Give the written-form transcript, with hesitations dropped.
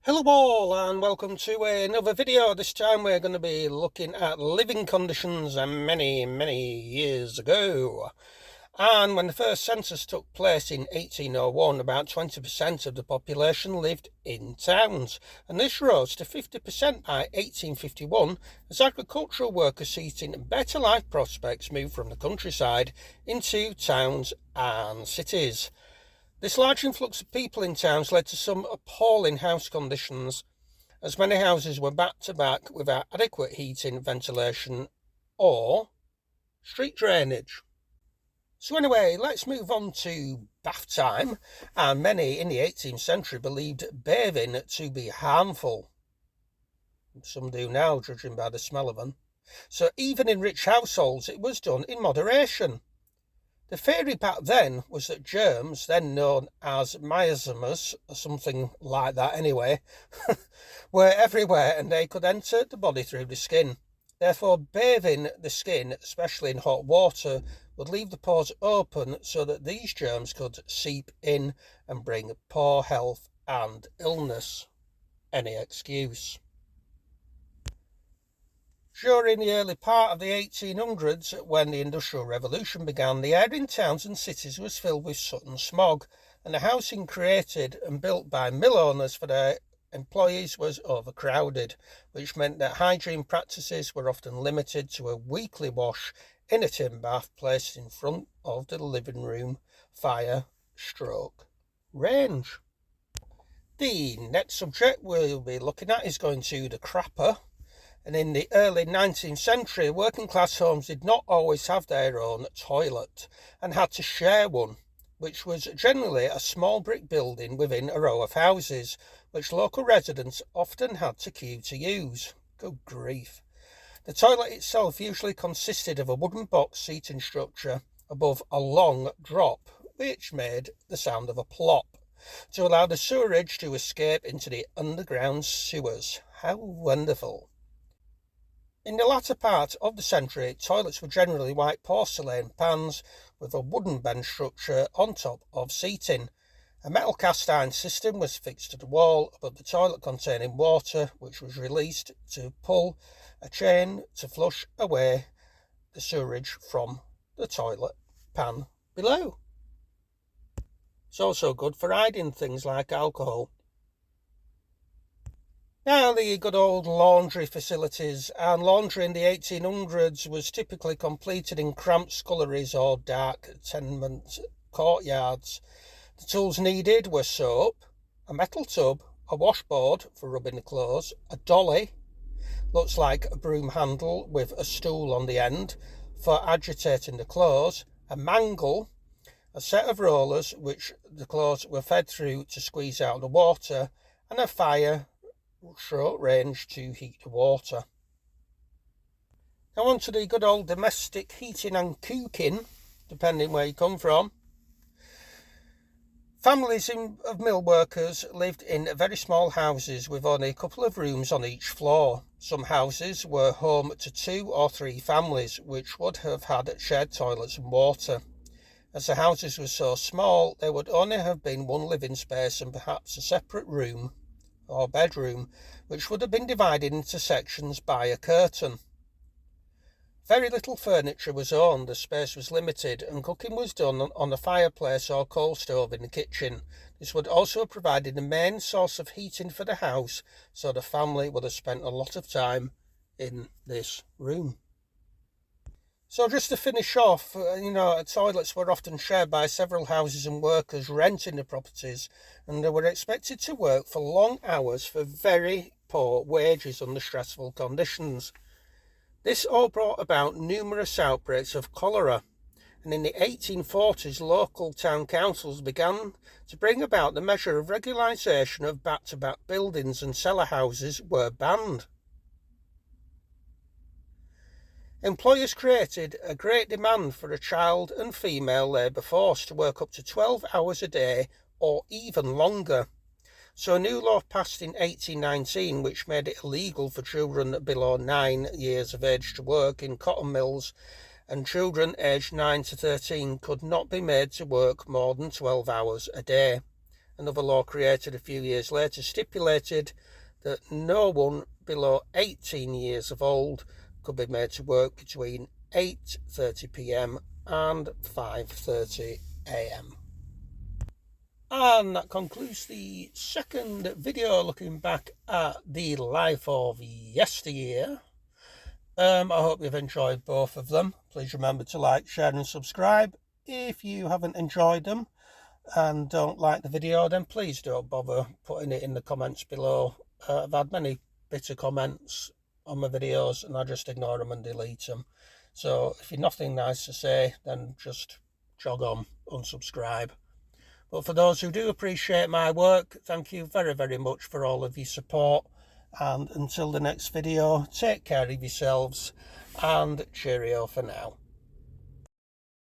Hello all and welcome to another video. This time we're going to be looking at living conditions many years ago. And when the first census took place in 1801, about 20% of the population lived in towns, and this rose to 50% by 1851 as agricultural workers seeking better life prospects moved from the countryside into towns and cities. This large influx of people in towns led to some appalling house conditions, as many houses were back to back without adequate heating, ventilation or street drainage. So anyway, let's move on to bath time, and many in the 18th century believed bathing to be harmful. Some do now, judging by the smell of them. So even in rich households it was done in moderation. The theory back then was that germs, then known as miasmas, or something like that anyway, were everywhere and they could enter the body through the skin. Therefore, bathing the skin, especially in hot water, would leave the pores open so that these germs could seep in and bring poor health and illness. Any excuse. During the early part of the 1800s, when the Industrial Revolution began, the air in towns and cities was filled with soot and smog, and the housing created and built by mill owners for their employees was overcrowded, which meant that hygiene practices were often limited to a weekly wash in a tin bath placed in front of the living room fire/range. The next subject we'll be looking at is going to the crapper. And in the early 19th century, working class homes did not always have their own toilet and had to share one, which was generally a small brick building within a row of houses, which local residents often had to queue to use. Good grief. The toilet itself usually consisted of a wooden box seating structure above a long drop, which made the sound of a plop, to allow the sewerage to escape into the underground sewers. How wonderful. In the latter part of the century, toilets were generally white porcelain pans with a wooden bench structure on top of seating. A metal cast iron system was fixed to the wall above the toilet containing water, which was released to pull a chain to flush away the sewerage from the toilet pan below. It's also good for hiding things like alcohol. Now, the good old laundry facilities, and laundry in the 1800s was typically completed in cramped sculleries or dark tenement courtyards. The tools needed were soap, a metal tub, a washboard for rubbing the clothes, a dolly, looks like a broom handle with a stool on the end for agitating the clothes, a mangle, a set of rollers which the clothes were fed through to squeeze out the water, and a fire short range to heat the water. Now on to the good old domestic heating and cooking, depending where you come from. Families of mill workers lived in very small houses with only a couple of rooms on each floor. Some houses were home to 2 or 3 families, which would have had shared toilets and water. As the houses were so small, there would only have been one living space and perhaps a separate room or bedroom, which would have been divided into sections by a curtain. Very little furniture was owned, the space was limited, and cooking was done on a fireplace or coal stove in the kitchen. This would also have provided the main source of heating for the house, so the family would have spent a lot of time in this room. So just to finish off, toilets were often shared by several houses and workers renting the properties, and they were expected to work for long hours for very poor wages under stressful conditions. This all brought about numerous outbreaks of cholera, and in the 1840s local town councils began to bring about the measure of regularisation of back-to-back buildings, and cellar houses were banned. Employers created a great demand for a child and female labour force to work up to 12 hours a day or even longer. So a new law passed in 1819 which made it illegal for children below 9 years of age to work in cotton mills, and children aged 9 to 13 could not be made to work more than 12 hours a day. another law created a few years later stipulated that no one below 18 years of old could be made to work between 8:30 p.m. and 5:30 a.m. And that concludes the second video looking back at the life of yesteryear. I hope you've enjoyed both of them. Please remember to like, share and subscribe. If you haven't enjoyed them and don't like the video, then please don't bother putting it in the comments below. I've had many bitter comments on my videos and I just ignore them and delete them. So if you've nothing nice to say, then just jog on, unsubscribe. But for those who do appreciate my work, thank you very, very much for all of your support. And until the next video, take care of yourselves and cheerio for now.